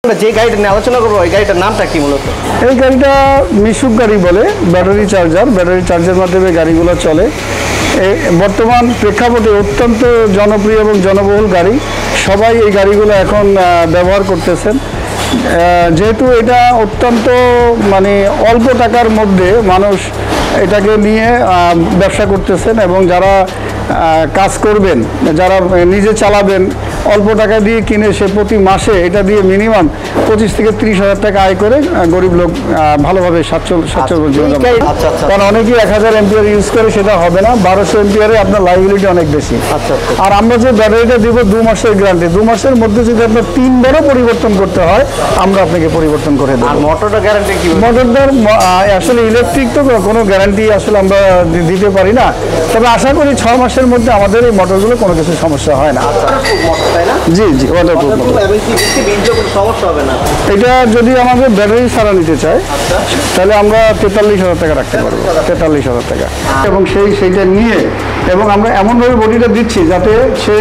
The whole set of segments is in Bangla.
যে গাড়িটা নিয়ে আলোচনা করবো ওই গাড়িটার নামটা কি মূলত? এই গাড়িটা মিশুক গাড়ি বলে, ব্যাটারি চার্জের মাধ্যমে গাড়িগুলো চলে। বর্তমান প্রেক্ষাপটে অত্যন্ত জনপ্রিয় এবং জনবহুল গাড়ি, সবাই এই গাড়িগুলো এখন ব্যবহার করতেছেন। যেহেতু এটা অত্যন্ত অল্প টাকার মধ্যে মানুষ এটাকে নিয়ে ব্যবসা করতেছেন এবং যারা কাজ করবেন, যারা নিজে চালাবেন, অল্প টাকা দিয়ে কিনে সে প্রতি মাসে এটা দিয়ে মিনিমাম 25 থেকে 30 হাজার টাকা আয় করে গরিব লোক ভালোভাবে সচ্ছল জীবনযাপন। কারণ অনেকেই 1000 এম্পিয়ার ইউজ করে, সেটা হবে না। 1200 এম্পিয়ারে আপনার লাইবিলিটি অনেক বেশি। আর আমরা যে ব্যাটারিটা দিব 2 মাসের গ্যারান্টি, 2 মাসের মধ্যে যদি আপনার 3 বারও পরিবর্তন করতে হয় আমরা আপনাকে পরিবর্তন করে দেবো। আর মোটরটা গ্যারান্টি কি? মোটরটার আসলে ইলেকট্রিক তো কোনো গ্যারান্টি আসলে আমরা দিতে পারি না, তবে আশা করি 6 মাসের মধ্যে আমাদের এই মোটরগুলো কোনো কিছু সমস্যা হয় না। জি জি, ওয়াটারপ্রুফ। এটা যদি আমাদের ব্যাটারি ছাড়া নিতে চায় তাহলে আমরা 43,000 টাকা রাখতে পারবো, 43,000 টাকা। এবং সেইটা নিয়ে এবং আমরা এমনভাবে বডিটা দিচ্ছি যাতে সে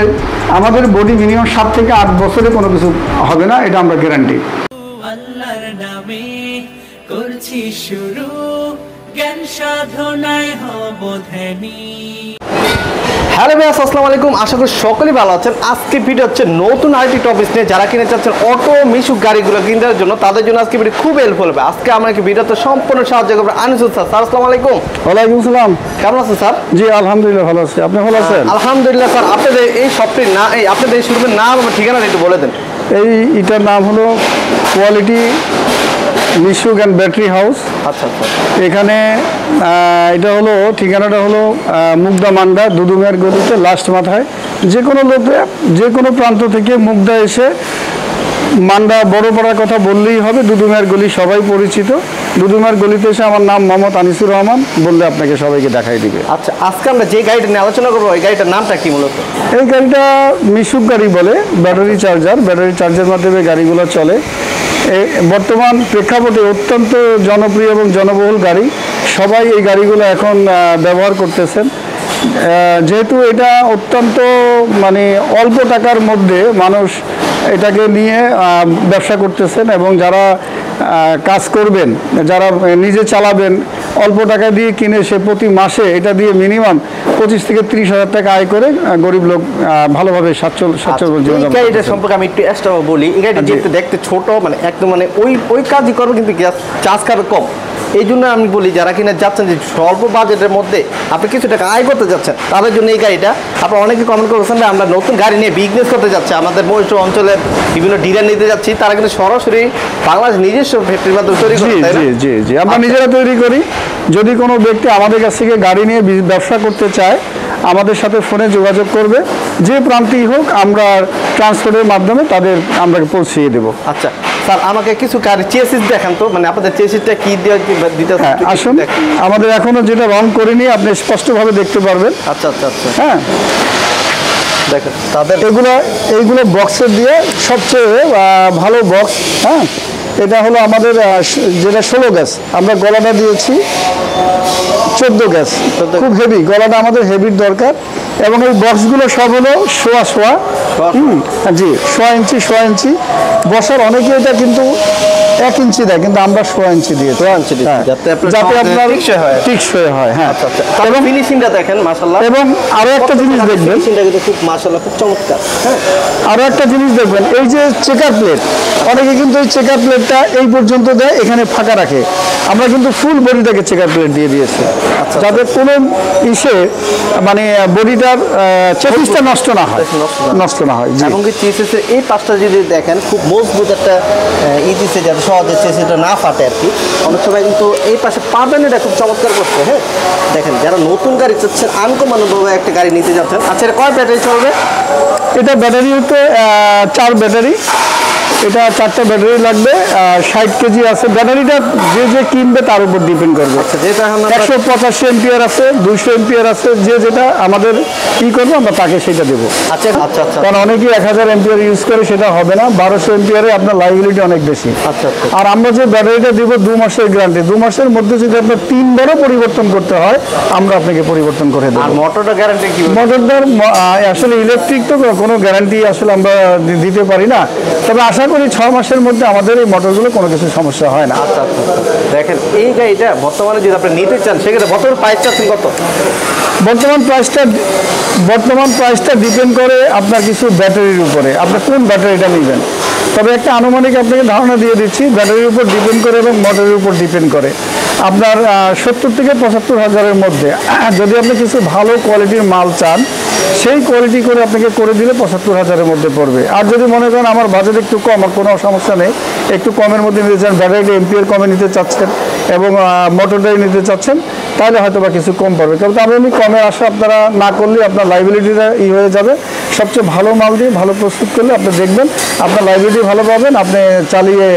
আমাদের বডি মিনিমাম 7 থেকে 8 বছরে কোনো কিছু হবে না, এটা আমরা গ্যারান্টি। আল্লাহর নামে করছি শুরু, জ্ঞান সাধনায় হব ধ্যানী। হ্যালো ভাইয়া, আসসালামু আলাইকুম। আশা করি সকলেই ভালো আছেন। আজকে ভিডিও হচ্ছে নতুন আরেকটি টপিক নিয়ে। যারা কিনে চাচ্ছেন অটো মিশুক গাড়িগুলো কিনার জন্য, তাদের জন্য আজকে ভিডিও খুব হেল্পফুল হবে। আজকে আমরা কি ভিডিওতে সম্পূর্ণ সাহায্য করবো আনিসুল স্যার। স্যার আসসালামু আলাইকুম। ওয়ালাইকুম সালাম। কেমন আছেন স্যার? জি আলহামদুলিল্লাহ ভালো আছি, আপনি ভালো আছেন? আলহামদুলিল্লাহ। স্যার আপনাদের এই শপটির না, আপনাদের এই শোরুমের নাম এবং ঠিকানাটা একটু বলে দেন। এটার নাম হলো quality Mishuk and battery house. আচ্ছা আচ্ছা। এখানে এটা হলো ঠিকানাটা হলো মুগদা মান্ডা, দুদুমিয়ার গলিতে লাস্ট মাথায়। যে কোনো লোকে যে কোনো প্রান্ত থেকে মুগদা এসে মান্ডা বড় পড়ার কথা বললেই হবে। দুদুমিয়ার গলি সবাই পরিচিত। দুদুমিয়ার গলিতে এসে আমার নাম মোহাম্মদ আনিসুর রহমান বললে আপনাকে সবাইকে দেখাই দিবে। আচ্ছা, আজকে আমরা যে গাড়িটা নিয়ে আলোচনা করবো ওই গাড়িটার নামটা কি মূলত? এই গাড়িটা মিশুক গাড়ি বলে, ব্যাটারি চার্জের মাধ্যমে গাড়িগুলো চলে। বর্তমান প্রেক্ষাপটে অত্যন্ত জনপ্রিয় এবং জনবহুল গাড়ি, সবাই এই গাড়িগুলো এখন ব্যবহার করতেছেন। যেহেতু এটা অত্যন্ত অল্প টাকার মধ্যে মানুষ এটাকে নিয়ে ব্যবসা করতেছেন এবং যারা কাজ করবেন, যারা নিজে চালাবেন, অল্প টাকা দিয়ে কিনে সে প্রতি মাসে এটা দিয়ে মিনিমাম 25 থেকে 30 হাজার টাকা আয় করে গরিব লোক ভালোভাবে সচ্ছল জীবনযাপন। এই গাড়িটা সম্পর্কে আমি একটু এক্সট্রা বলি। এই গাড়িটা যেহেতু দেখতে ছোট, একদম ওই কাজই করবে কিন্তু চার্জ খাবে কম। এই জন্য আমি বলি যারা কিনা যাচ্ছেন যে স্বল্প বাজেটের মধ্যে আপনি কিছু টাকা আয় করতে যাচ্ছেন, তাদের জন্য এই গাড়িটা। আপনারা অনেকে কমেন্ট করেছেন আমরা নতুন গাড়ি নিয়ে বিজনেস করতে যাচ্ছি, আমাদের মহিষপুর অঞ্চলে বিভিন্ন ডিলার নিতে যাচ্ছি, তারা কিন্তু সরাসরি বাংলাদেশ নিজস্ব ফ্যাক্টরির মাধ্যমে তৈরি করে। জি জি, আমরা নিজেরা তৈরি করি। যদি কোনো ব্যক্তি আমাদের কাছ থেকে গাড়ি নিয়ে ব্যবসা করতে চায় আমাদের সাথে ফোনে যোগাযোগ করবে, যে প্রান্তেই হোক আমরা ট্রান্সপোর্টের মাধ্যমে তাদের আমরা পৌঁছিয়ে দেবো। আচ্ছা স্যার, আমাকে কিছু গাড়ি চেসিস দেখান তো, আপনাদের চেসিসটা কি দিতে আসুন, আমাদের এখনো যেটা রং করিনি আপনি স্পষ্টভাবে দেখতে পারবেন। আচ্ছা আচ্ছা আচ্ছা। হ্যাঁ দেখেন তাদের এইগুলো বক্সের দিয়ে সবচেয়ে ভালো বক্স। হ্যাঁ, এটা হলো আমাদের যেটা 16 গ্যাস, আমরা গলাটা দিয়েছি 14 গ্যাস, খুব হেভি। গলাটা আমাদের হেভির দরকার। এবং এই বক্সগুলো সব হলো সোয়া জি 1.5 ইঞ্চি বসার। অনেকে এটা কিন্তু 1 ইঞ্চি দেয়, কিন্তু আমরা 1.5 ইঞ্চি দিয়ে যাতে আপনার টিকসই হয়। হ্যাঁ, এবং ফিনিশিংটা দেখেন মাশাআল্লাহ। এবং আরো একটা জিনিস দেখবেন, ফিনিশিংটা কিন্তু খুব মাশাআল্লাহ, খুব চমৎকার। হ্যাঁ, আরো একটা জিনিস দেখবেন, এই যে চেকার প্লেট, অনেকে কিন্তু এই চেকার প্লেটটা এই পর্যন্ত দেয়, এখানে ফাঁকা রাখে। আমরা কিন্তু ফুল বডিটাকে চেকার প্লেট দিয়ে দিয়েছি যাতে কোনো বডিটার চেসিসটা নষ্ট না হয়। এবং চেসিসের এই পাশটা যদি দেখেন খুব মজবুত একটা দিচ্ছে যাতে সহজে চেসিসটা না ফাটে আর কি। অনেক সময় কিন্তু এই পাশে পাবেন, এটা খুব চমৎকার করছে। হ্যাঁ, দেখেন যারা নতুন গাড়ি চাচ্ছেন, আনকমনভাবে একটা গাড়ি নিতে যাচ্ছেন। আচ্ছা, এটা কয় ব্যাটারি চলবে? এটা ব্যাটারি হচ্ছে 4 ব্যাটারি। এটা 4টা ব্যাটারি লাগবে, 60 কেজি আছে। ব্যাটারিটা যে কিনবে তার উপর ডিপেন্ড করবে। যেটা 185 এম্পিয়ার আছে, 200 এম্পিয়ার আছে, যেটা আমাদের করবে আমরা তাকে সেটা দেবো। আচ্ছা আচ্ছা আচ্ছা। কারণ অনেকেই 1000 এম্পিয়ার ইউজ করে, সেটা হবে না। 1200 এম্পিয়ারে আপনার লাইবিলিটি অনেক বেশি। আচ্ছা। আর আমরা যে ব্যাটারিটা দিব 2 মাসের গ্যারান্টি, 2 মাসের মধ্যে যদি আপনার 3 বারও পরিবর্তন করতে হয় আমরা আপনাকে পরিবর্তন করে দেবো। আর মোটরটা গ্যারান্টি কি? মোটরটার আসলে ইলেকট্রিক তো কোনো গ্যারান্টি আসলে আমরা দিতে পারি না, তবে আশা করি 6 মাসের মধ্যে আমাদের এই মোটরগুলো কোনো কিছু সমস্যা হয় না। আচ্ছা আচ্ছা দেখেন এই গাড়িটা বর্তমানে যদি আপনি নিতে চান সেক্ষেত্রে বর্তমান প্রাইস চাচ্ছেন কত? বর্তমান প্রাইসটা ডিপেন্ড করে আপনার কিছু ব্যাটারির উপরে, আপনি কোন ব্যাটারিটা নেবেন। তবে একটা আনুমানিক আপনাকে ধারণা দিয়ে দিচ্ছি, ব্যাটারির উপর ডিপেন্ড করে এবং মোটরের উপর ডিপেন্ড করে। আপনার 70 থেকে 75 হাজারের মধ্যে যদি আপনি কিছু ভালো কোয়ালিটির মাল চান, সেই কোয়ালিটি করে আপনাকে করে দিলে 75 হাজারের মধ্যে পড়বে। আর যদি মনে করেন আমার বাজেট একটু কম, আর কোনো সমস্যা নেই, একটু কমের মধ্যে নিতে চান, ব্যাটারিটা এমপিআর কমে নিতে চাচ্ছেন এবং মোটরটাই নিতে চাচ্ছেন, তাহলে হয়তো বা কিছু কম পড়বে। কিন্তু আপনি কমের আশা আপনারা না করলে আপনার লাইবিলিটিটা হয়ে যাবে। সবচেয়ে ভালো মাল দিয়ে ভালো প্রস্তুত করলে আপনি দেখবেন আপনার লাইবিলিটি ভালো পাবেন, আপনি চালিয়ে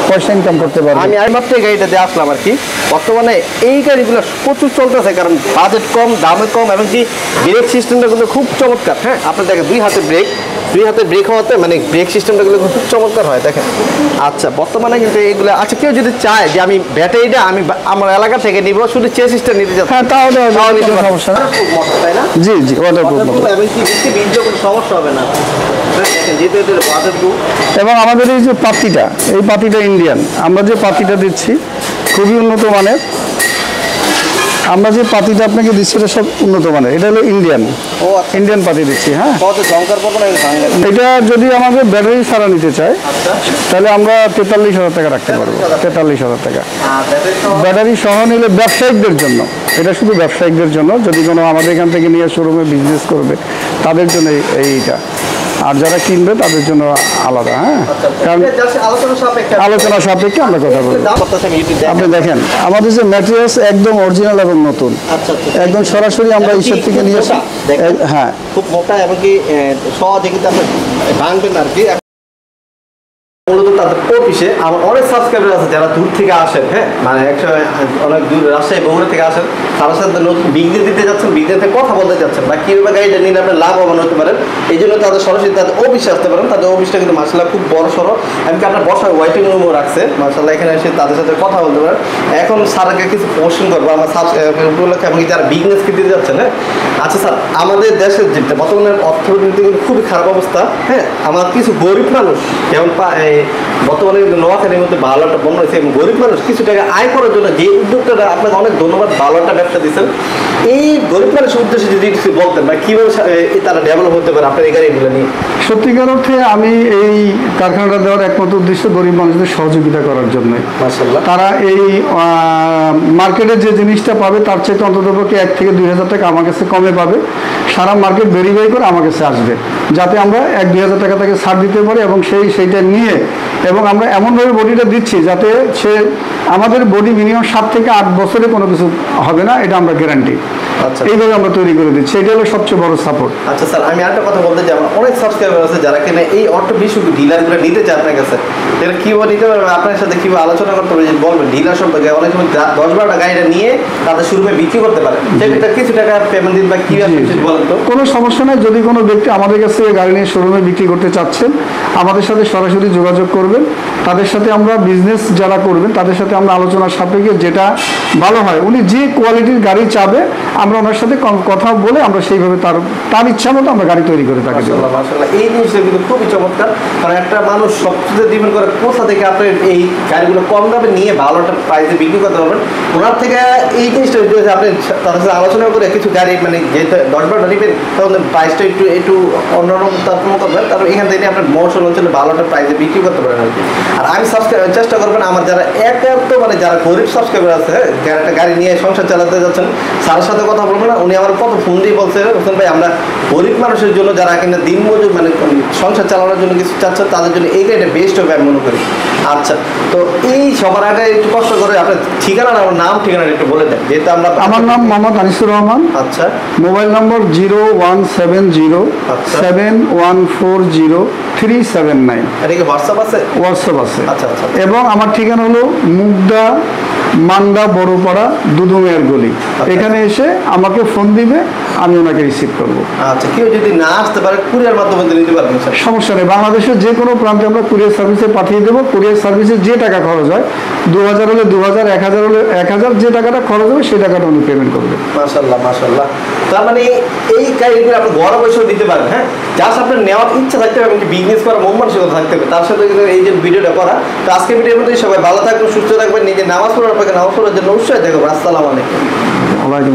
পয়সা ইনকাম করতে পারবেন। আমি মাত্র এই গাড়িটা দিয়ে আসলাম আর কি। বর্তমানে এই গাড়িগুলো প্রচুর চলতেছে, কারণ বাজেট কম, দামে কম, এবং কি ব্রেক সিস্টেমটা কিন্তু খুব চমৎকার। হ্যাঁ, আপনার দেখেন দুই হাতে ব্রেক হওয়াতে মানে ব্রেক সিস্টেমটা কিন্তু খুব চমৎকার হয় দেখেন। আচ্ছা বর্তমানে কিন্তু এইগুলো, আচ্ছা কেউ যদি চায় যে আমি ব্যাটারিটা আমি আমার এলাকা থেকে নিব, শুধু চেসিসটা নিতে যাচ্ছি, হ্যাঁ তাহলে নিতে কোনো পারবো। সমস্যা না। মোটর, তাই না? জি জি, ওয়াটারপ্রুফ মোটর। এবং কি বেশি বীর্য কোনো সমস্যা হবে না। দেখেন যেহেতু এটা ওয়াটারপ্রুফ। এবং আমাদের এই যে পাতিটা, এই পাতিটা ইন্ডিয়ান। আমরা যে পাতিটা দিচ্ছি খুবই উন্নত মানের। আমরা যে পাতিটা আপনাকে দিচ্ছি এটা সব উন্নত মানের, এটা হলো ইন্ডিয়ান। ও আচ্ছা, ইন্ডিয়ান পাতি দিচ্ছি। হ্যাঁ, কত ঝংকার পড়বে না ভাঙবে? এটা যদি আমাদের ব্যাটারি ছাড়া নিতে চায় তাহলে আমরা 43,000 টাকা রাখতে পারবো। 43,000 টাকা ব্যাটারি সহ নিলে ব্যবসায়িকদের জন্য, এটা শুধু ব্যবসায়িকদের জন্য, যদি কোনো আমাদের এখান থেকে নিয়ে শোরুমে বিজনেস করবে তাদের জন্য এইটা, আর যারা কিনবে তাদের জন্য আলাদা। হ্যাঁ, কারণ আলোচনা সাপেক্ষে আমরা কথা বলবো। আপনি দেখেন আমাদের যে ম্যাটেরিয়ালস একদম অরিজিনাল এবং নতুন, একদম সরাসরি আমরা ঈশ্বর থেকে নিয়ে আসি। হ্যাঁ, খুব মোটা এবং কি সহজে কিন্তু আপনি ভাঙবেন আর কি। মূলত তাদের অফিসে আমার অনেক সাবস্ক্রাইবার আছে যারা দূর থেকে আসেন। হ্যাঁ, মানে একসময় অনেক দূর রাজশাহী বগুড়া থেকে আসেন, তার সাথে নতুন বিক্রি দিতে যাচ্ছেন, বিক্রি থেকে কথা বলতে যাচ্ছেন, বা কীভাবে গাড়িটা নিলে আপনি লাভবান হতে পারেন, এই জন্য তাদের সরাসরি তাদের অফিসে আসতে পারেন। তাদের অফিসটা কিন্তু মার্শাল্লাহ খুব বড় সড়ো, এমনকি আপনার বসার ওয়েটিং রুমও রাখছে মার্শাল্লাহ। এখানে এসে তাদের সাথে কথা বলতে পারেন। এখন স্যারকে কিছু কোশ্চেন করবো আমার সাবস্ক্রাইবার উপলক্ষে, এমনকি যারা বিজনেস দিতে যাচ্ছেন। হ্যাঁ, আচ্ছা স্যার, আমাদের দেশের যেটা বর্তমানে অর্থনীতি কিন্তু খুবই খারাপ অবস্থা। হ্যাঁ, আমার কিছু গরিব মানুষ যেমন বর্তমানে নোয়াখালীর মধ্যে ভালো একটা বন্যা হয়েছে, এবং গরিব মানুষ কিছু টাকা আয় করার জন্য যে উদ্যোগটা, আপনাকে অনেক ধন্যবাদ, ভালো একটা ব্যবসা দিচ্ছেন। এই গরিব মানুষের উদ্দেশ্যে যদি কিছু বলতেন বা কীভাবে তারা ডেভেলপ হতে পারে আপনার এই গাড়িগুলো নিয়ে। সত্যিকার অর্থে আমি এই কারখানাটা দেওয়ার একমাত্র উদ্দেশ্য গরিব মানুষদের সহযোগিতা করার জন্যই। মাশাআল্লাহ, তারা এই মার্কেটে যে জিনিসটা পাবে তার চেয়ে অন্ততপক্ষে 1 থেকে 2,000 টাকা আমার কাছে কমে পাবে। সারা মার্কেট ভেরিফাই করে আমার কাছে আসবে, যাতে আমরা 1-2,000 টাকা তাকে ছাড় দিতে পারি, এবং সেইটা নিয়ে, এবং আমরা এমনভাবে বডিটা দিচ্ছি যাতে আমাদের বডি মিনিমাম 7 থেকে 8 বছরে কোনো কিছু হবে না, এটা আমরা গ্যারান্টি। আচ্ছা, এইভাবে আমরা তৈরি করে দিচ্ছি, এটা হলো সবচেয়ে বড় সাপোর্ট। আচ্ছা স্যার, আমি আরেকটা কথা বলতে চাই, আমার অনেক সাবস্ক্রাইবার আছে যারা কিনা এই অটো বিশুদ্ধ ডিলারগুলো নিতে চায় আপনার কাছে, এটা কীভাবে নিতে পারবে, আপনার সাথে কীভাবে আলোচনা করতে পারবে, যে বলবেন ডিলার সম্পর্কে। অনেক সময় 10-12টা গাড়িটা নিয়ে তাদের শুরুমে বিক্রি করতে পারে, সেটা কিছু টাকা পেমেন্ট দিন বা কীভাবে বলেন তো? কোনো সমস্যা নেই। যদি কোনো ব্যক্তি আমাদের কাছে গাড়ি নিয়ে শোরুমে বিক্রি করতে চাচ্ছেন, আমাদের সাথে সরাসরি যোগাযোগ করবেন। তাদের সাথে আমরা বিজনেস যারা করবেন তাদের সাথে আমরা আলোচনার সাপেক্ষে যেটা ভালো হয়, উনি যে কোয়ালিটির গাড়ি চাবে আমরা ওনার সাথে কথা বলে আমরা সেইভাবে তার ইচ্ছা মতো আমরা গাড়ি তৈরি করে থাকি। মাশাআল্লাহ, এই জিনিসটা কিন্তু খুবই চমৎকার। কারণ একটা মানুষ সবচেয়ে ডিপেন্ড করে কোথা থেকে আপনি এই গাড়িগুলো কম দামে নিয়ে ভালো একটা প্রাইসে বিক্রি করতে পারবেন। ওনার থেকে এই জিনিসটা আপনি তাদের সাথে আলোচনা করে কিছু গাড়ি, মানে যেহেতু 10-12টা নেবেন তখন প্রাইসটা একটু অন্যরকম তারপর করবেন, তারপর এখান থেকে আপনি মৌসুম অঞ্চলে ভালো একটা প্রাইসে বিক্রি করতে পারেন আর কি। আর আমি চেষ্টা করবেন আমার যারা মানে যারা গরিব সাবস্ক্রাইবার আছে, একটা গাড়ি নিয়ে সংসার চালাতে যাচ্ছেন, স্যারের সাথে কথা বলবো না, উনি আমার কত ফোন দিয়ে বলছে, হোসেন ভাই আমরা গরিব মানুষের জন্য যারা কিনা দিন মজুর মানে সংসার চালানোর জন্য কিছু চাচ্ছেন, তাদের জন্য এই গাড়িটা বেস্ট হবে আমি মনে করি। আচ্ছা, তো এই সবার আগে একটু কষ্ট করে আপনার ঠিকানা, আমার নাম ঠিকানা একটু বলে দেন, যেহেতু আমরা। আমার নাম মোহাম্মদ আনিসুর রহমান। আচ্ছা, মোবাইল নম্বর 0170-7140-379। এটা কি হোয়াটসঅ্যাপ আছে? হোয়াটসঅ্যাপ আছে। আচ্ছা আচ্ছা, এবং আমার ঠিকানা হলো মুগদা মান্দা বড়পাড়া দুদুমিয়ার গলি। এখানে এসে আমাকে ফোন দিবে, আমি ওনাকে রিসিভ করবো। আচ্ছা, কেউ যদি না আসতে পারে কুরিয়ার মাধ্যমে দিতে পারবেন স্যার? সমস্যা নেই, বাংলাদেশের যে কোনো প্রান্তে আমরা কুরিয়ার সার্ভিসে পাঠিয়ে দেবো। কুরিয়ার সার্ভিসে যে টাকা খরচ হয়, 2000 হলে 2000, 1000 হলে 1000, যে টাকাটা খরচ হবে সেই টাকাটা উনি পেমেন্ট করবেন। মাশাআল্লাহ মাশাআল্লাহ। তার মানে এই গাড়িগুলো আপনি ঘরে বসেও দিতে পারেন। হ্যাঁ, জাস্ট আপনার নেওয়ার ইচ্ছা থাকতে হবে, এমনকি বিজনেস করার মন মানসিকতা থাকতে হবে, তার সাথে কিন্তু এই যে ভিডিওটা করা। তো আজকে ভিডিওর মধ্যে সবাই ভালো থাকবেন, সুস্থ থাকবেন, নিজে নামাজ পড়ার পাকে নামাজ পড়ার জন্য অবশ্যই দেখবেন। আসসালামু আলাইকুম। ওয়ালাইকুম